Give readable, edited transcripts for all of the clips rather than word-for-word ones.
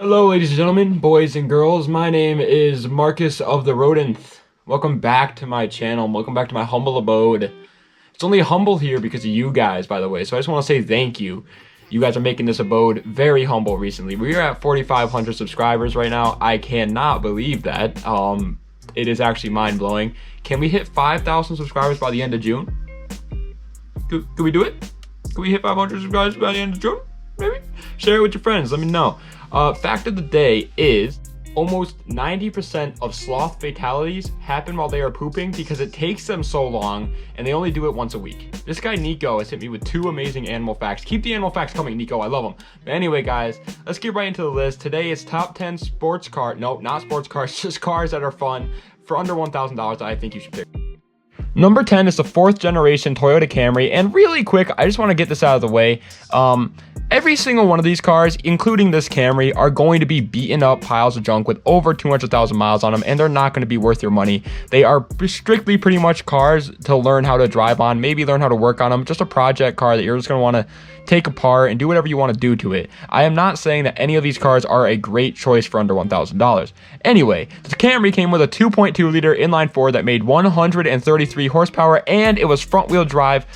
Hello ladies and gentlemen, boys and girls, my name is Marcus of the Rodent. Welcome back to my channel, welcome back to my humble abode. It's only humble here because of you guys, by the way, so I just want to say thank you. You guys are making this abode very humble recently. We are at 4,500 subscribers right now. I cannot believe that. It is actually mind-blowing. Can we hit 5,000 subscribers by the end of June? Could we do it? Can we hit 500 subscribers by the end of June? Maybe? Share it with your friends, let me know. Fact of the day is almost 90% of sloth fatalities happen while they are pooping because it takes them so long and they only do it once a week. This guy Nico has hit me with 2 amazing animal facts. Keep the animal facts coming, Nico, I love them. But anyway, guys, let's get right into the list. Today is top 10 sports car, no, not sports cars, just cars that are fun for under $1,000 that I think you should pick. Number 10 is the 4th generation Toyota Camry, and really quick, I just want to get this out of the way. Every single one of these cars, including this Camry, are going to be beaten up piles of junk with over 200,000 miles on them, and they're not going to be worth your money. They are strictly pretty much cars to learn how to drive on, maybe learn how to work on them, just a project car that you're just going to want to take apart and do whatever you want to do to it. I am not saying that any of these cars are a great choice for under $1,000. Anyway, the Camry came with a 2.2 liter inline-4 that made 133 horsepower, and it was front-wheel drive.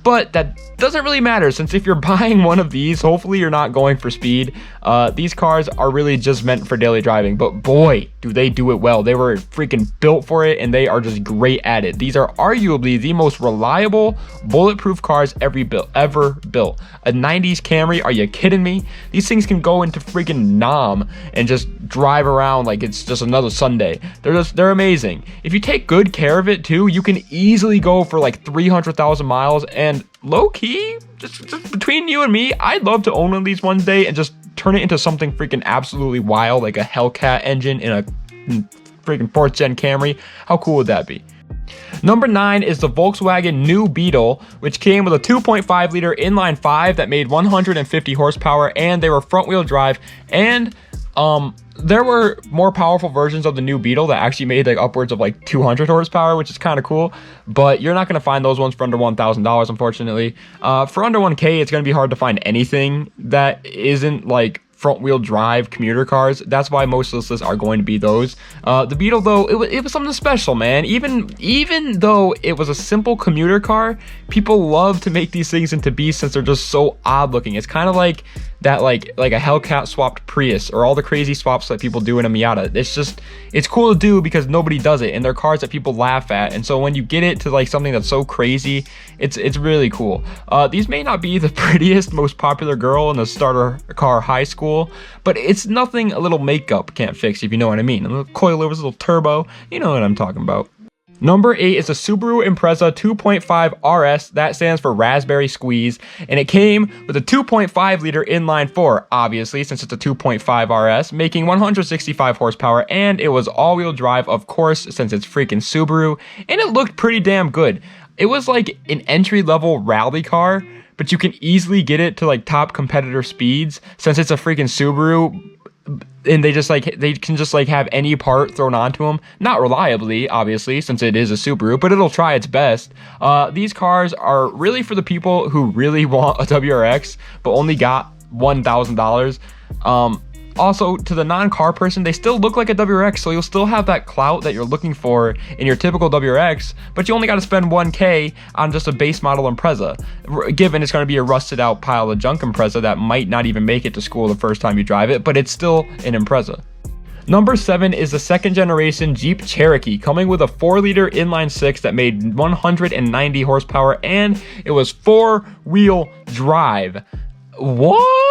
But that doesn't really matter, since if you're buying one of these, hopefully you're not going for speed. These cars are really just meant for daily driving, but boy, do they do it well. They were freaking built for it, and they are just great at it. These are arguably the most reliable, bulletproof cars ever built. A 90s Camry, are you kidding me? These things can go into freaking Nam and just drive around like it's just another Sunday. They're amazing. If you take good care of it too, you can easily go for like 300,000 miles, and low-key, just between you and me, I'd love to own one of these one day and just turn it into something freaking absolutely wild, like a Hellcat engine in a freaking 4th gen Camry. How cool would that be? Number 9 is the Volkswagen new Beetle, which came with a 2.5 liter inline-5 that made 150 horsepower, and they were front-wheel drive, and there were more powerful versions of the new Beetle that actually made like upwards of like 200 horsepower, which is kind of cool, but you're not going to find those ones for under $1,000, unfortunately. For under 1K, it's going to be hard to find anything that isn't like front-wheel drive commuter cars. That's why most of this list are going to be those. The Beetle, though, it was something special, man. Even though it was a simple commuter car, people love to make these things into beasts since they're just so odd looking. It's kind of like that, like a Hellcat swapped Prius, or all the crazy swaps that people do in a Miata. It's cool to do because nobody does it, and they're cars that people laugh at. And so when you get it to like something that's so crazy, it's really cool. These may not be the prettiest, most popular girl in the starter car high school, but it's nothing a little makeup can't fix, if you know what I mean. A little coilovers, a little turbo, you know what I'm talking about. Number 8 is the Subaru Impreza 2.5 RS. That stands for Raspberry Squeeze, and it came with a 2.5 liter inline-4, obviously, since it's a 2.5 RS, making 165 horsepower, and it was all-wheel drive, of course, since it's freaking Subaru, and it looked pretty damn good. It was like an entry-level rally car, but you can easily get it to like top competitor speeds since it's a freaking Subaru, and they can just like have any part thrown onto them. Not reliably, obviously, since it is a Subaru, but it'll try its best. These cars are really for the people who really want a WRX but only got $1,000. Also, to the non-car person, they still look like a WRX, so you'll still have that clout that you're looking for in your typical WRX, but you only got to spend 1K on just a base model Impreza, given it's going to be a rusted out pile of junk Impreza that might not even make it to school the first time you drive it, but it's still an Impreza. Number 7 is the 2nd generation Jeep Cherokee, coming with a 4 liter inline-6 that made 190 horsepower, and it was 4-wheel drive. What?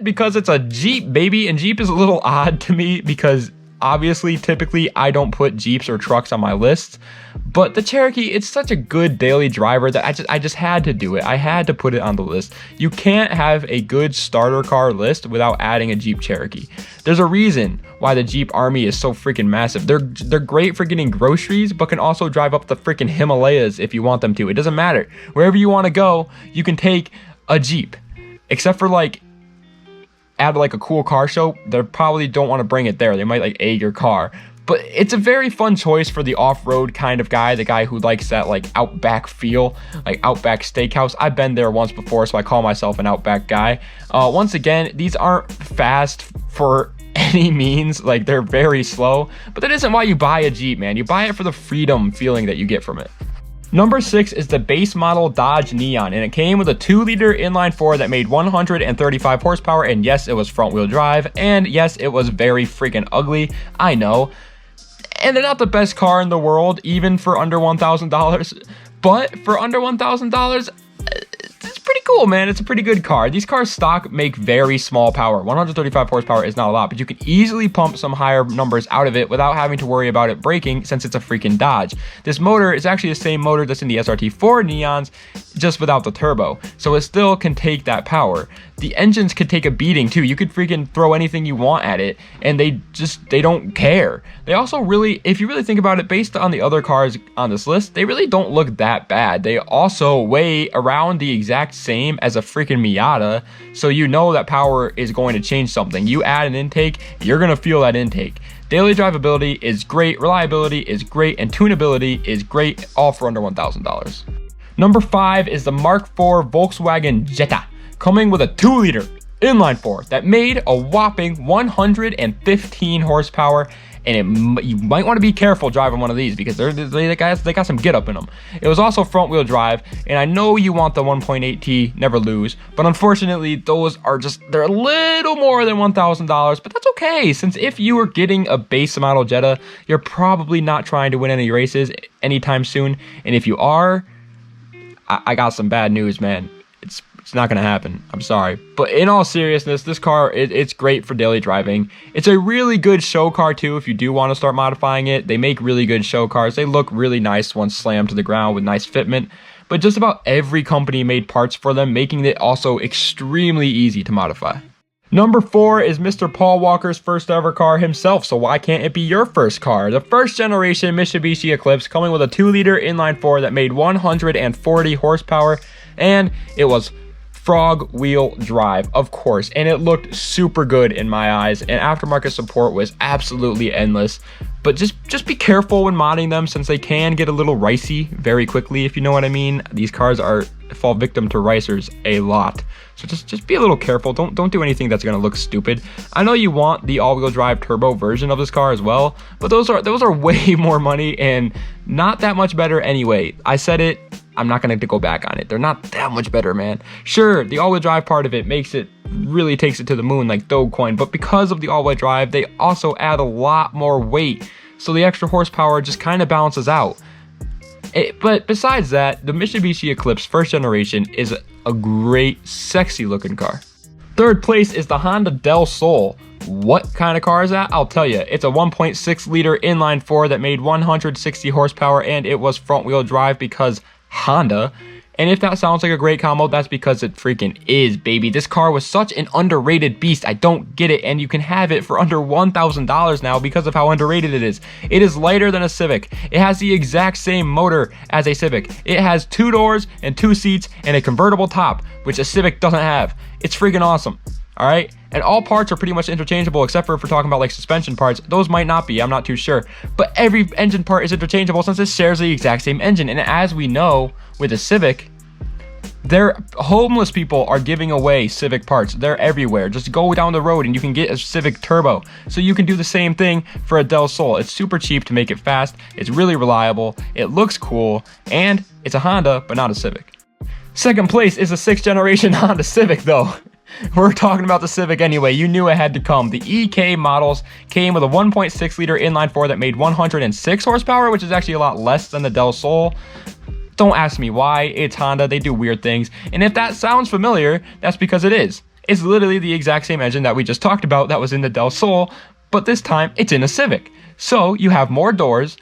Because it's a Jeep, baby, and Jeep is a little odd to me because obviously, typically, I don't put Jeeps or trucks on my lists, but the Cherokee, it's such a good daily driver that I just had to do it. I had to put it on the list. You can't have a good starter car list without adding a Jeep Cherokee. There's a reason why the Jeep army is so freaking massive. They're great for getting groceries, but can also drive up the freaking Himalayas if you want them to. It doesn't matter. Wherever you want to go, you can take a Jeep. Except for like at like a cool car show, they probably don't want to bring it there. They might like egg your car. But it's a very fun choice for the off-road kind of guy, the guy who likes that like Outback feel, like Outback Steakhouse. I've been there once before, so I call myself an Outback guy. Once again, these aren't fast for any means. Like, they're very slow, but that isn't why you buy a Jeep, man. You buy it for the freedom feeling that you get from it. Number 6 is the base model Dodge Neon, and it came with a 2-liter inline-4 that made 135 horsepower, and yes, it was front-wheel drive, and yes, it was very freaking ugly, I know. And they're not the best car in the world, even for under $1,000, but for under $1,000, it's pretty cool, man. It's a pretty good car. These cars stock make very small power. 135 horsepower is not a lot, but you can easily pump some higher numbers out of it without having to worry about it breaking, since it's a freaking Dodge. This motor is actually the same motor that's in the SRT4 Neons, just without the turbo, so it still can take that power. The engines could take a beating too. You could freaking throw anything you want at it, and they don't care. They also really, if you really think about it, based on the other cars on this list, they really don't look that bad. They also weigh around the exact same as a freaking Miata, so you know that power is going to change something. You add an intake, you're gonna feel that intake. Daily drivability is great, reliability is great, and tunability is great, all for under $1,000. Number 5 is the Mark IV Volkswagen Jetta, coming with a 2-liter inline-4 that made a whopping 115 horsepower, and you might want to be careful driving one of these because they got some get up in them. It was also front-wheel drive, and I know you want the 1.8T never lose, but unfortunately those are they're a little more than $1,000, but that's okay, since if you are getting a base model Jetta, you're probably not trying to win any races anytime soon, and if you are, I got some bad news, man. It's not gonna happen. I'm sorry. But in all seriousness, this car, it's great for daily driving. It's a really good show car too if you do want to start modifying it. They make really good show cars. They look really nice once slammed to the ground with nice fitment. But just about every company made parts for them, making it also extremely easy to modify. Number 4 is Mr. Paul Walker's first ever car himself, so why can't it be your first car? The first generation Mitsubishi Eclipse, coming with a 2-liter inline-4 that made 140 horsepower, and it was frog wheel drive, of course, and it looked super good in my eyes, and aftermarket support was absolutely endless. But just be careful when modding them, since they can get a little ricey very quickly, if you know what I mean. These cars fall victim to ricers a lot, so just be a little careful. Don't do anything that's gonna look stupid. I know you want the all-wheel drive turbo version of this car as well, but those are way more money and not that much better anyway. I said it, I'm not gonna go back on it. They're not that much better, man. Sure, the all-wheel drive part of it really takes it to the moon like Dogecoin, but because of the all-wheel drive, they also add a lot more weight, so the extra horsepower just kind of balances out. But besides that, the Mitsubishi Eclipse first generation is a great, sexy looking car. Third place is the Honda Del Sol. What kind of car is that? I'll tell you. It's a 1.6-liter inline-4 that made 160 horsepower, and it was front-wheel drive because Honda. And if that sounds like a great combo, that's because it freaking is, baby. This car was such an underrated beast. I don't get it, and you can have it for under $1,000 now because of how underrated it is. It is lighter than a Civic. It has the exact same motor as a Civic. It has 2 doors and 2 seats and a convertible top, which a Civic doesn't have. It's freaking awesome. All right, and all parts are pretty much interchangeable, except for if we're talking about like suspension parts. Those might not be, I'm not too sure, but every engine part is interchangeable since it shares the exact same engine. And as we know with the Civic, homeless people are giving away Civic parts. They're everywhere. Just go down the road and you can get a Civic Turbo. So you can do the same thing for a Del Sol. It's super cheap to make it fast. It's really reliable. It looks cool, and it's a Honda, but not a Civic. Second place is the 6th generation Honda Civic, though. We're talking about the Civic anyway. You knew it had to come. The EK models came with a 1.6-liter inline-4 that made 106 horsepower, which is actually a lot less than the Del Sol. Don't ask me why. It's Honda. They do weird things. And if that sounds familiar, that's because it is. It's literally the exact same engine that we just talked about that was in the Del Sol, but this time it's in a Civic. So you have more doors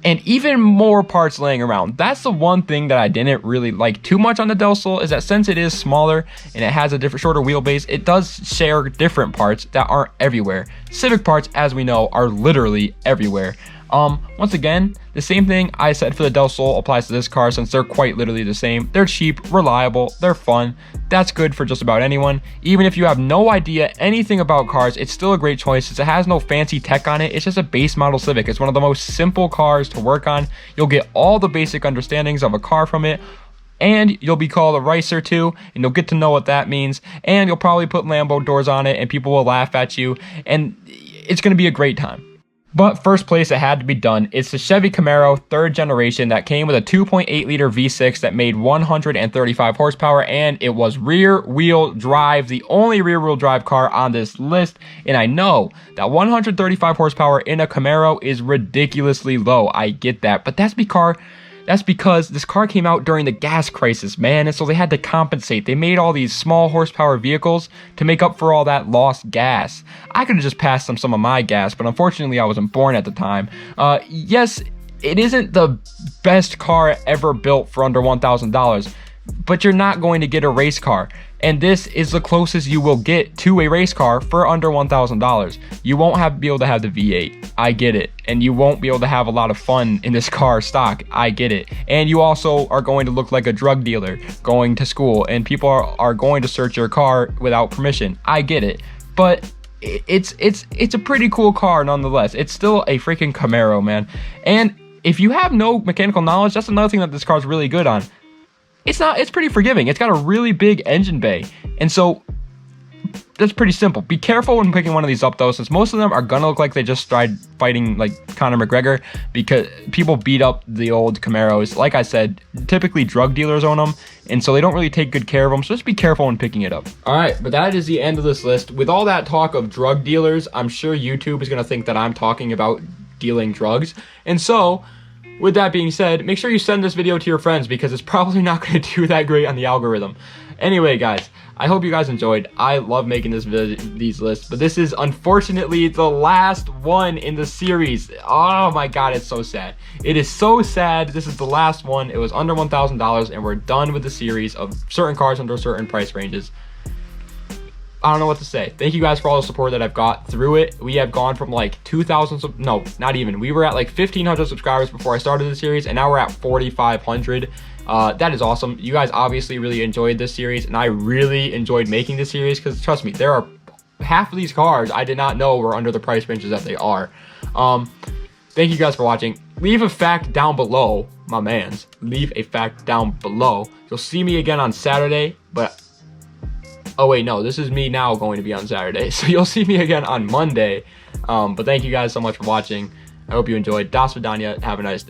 and even more parts laying around. That's the one thing that I didn't really like too much on the Del Sol, is that since it is smaller and it has a shorter wheelbase, it does share different parts that aren't everywhere. Civic parts, as we know, are literally everywhere. Once again, the same thing I said for the Del Sol applies to this car, since they're quite literally the same. They're cheap, reliable, they're fun. That's good for just about anyone. Even if you have no idea anything about cars, it's still a great choice since it has no fancy tech on it. It's just a base model Civic. It's one of the most simple cars to work on. You'll get all the basic understandings of a car from it, and you'll be called a ricer too, and you'll get to know what that means, and you'll probably put Lambo doors on it and people will laugh at you, and it's going to be a great time. But first place, it had to be done. It's the Chevy Camaro 3rd generation that came with a 2.8 liter V6 that made 135 horsepower, and it was rear wheel drive, the only rear wheel drive car on this list. And I know that 135 horsepower in a Camaro is ridiculously low. I get that, but that's because this car came out during the gas crisis, man, and so they had to compensate. They made all these small horsepower vehicles to make up for all that lost gas. I could have just passed them some of my gas, but unfortunately I wasn't born at the time. Yes, it isn't the best car ever built for under $1,000, but you're not going to get a race car. And this is the closest you will get to a race car for under $1,000. You won't be able to have the V8. I get it. And you won't be able to have a lot of fun in this car stock. I get it. And you also are going to look like a drug dealer going to school, and people are going to search your car without permission. I get it. But it's a pretty cool car nonetheless. It's still a freaking Camaro, man. And if you have no mechanical knowledge, that's another thing that this car is really good on. It's pretty forgiving. It's got a really big engine bay. And so that's pretty simple. Be careful when picking one of these up though, since most of them are gonna look like they just tried fighting like Conor McGregor, because people beat up the old Camaros. Like I said, typically drug dealers own them, and so they don't really take good care of them. So just be careful when picking it up. All right, but that is the end of this list. With all that talk of drug dealers, I'm sure YouTube is gonna think that I'm talking about dealing drugs. And so, with that being said, make sure you send this video to your friends, because it's probably not going to do that great on the algorithm. Anyway, guys, I hope you guys enjoyed. I love making these lists, but this is unfortunately the last one in the series. Oh my god, it's so sad. It is so sad. This is the last one. It was under $1,000, and we're done with the series of certain cars under certain price ranges. I don't know what to say. Thank you guys for all the support that I've got through it. We have gone from like 2,000, no, not even. We were at like 1,500 subscribers before I started the series, and now we're at 4,500. That is awesome. You guys obviously really enjoyed this series, and I really enjoyed making this series, because trust me, there are half of these cars I did not know were under the price ranges that they are. Thank you guys for watching. Leave a fact down below, my mans. Leave a fact down below. You'll see me again on Saturday, but oh wait, no, this is me now going to be on Saturday. So you'll see me again on Monday. But thank you guys so much for watching. I hope you enjoyed. Das Vidania. Have a nice day.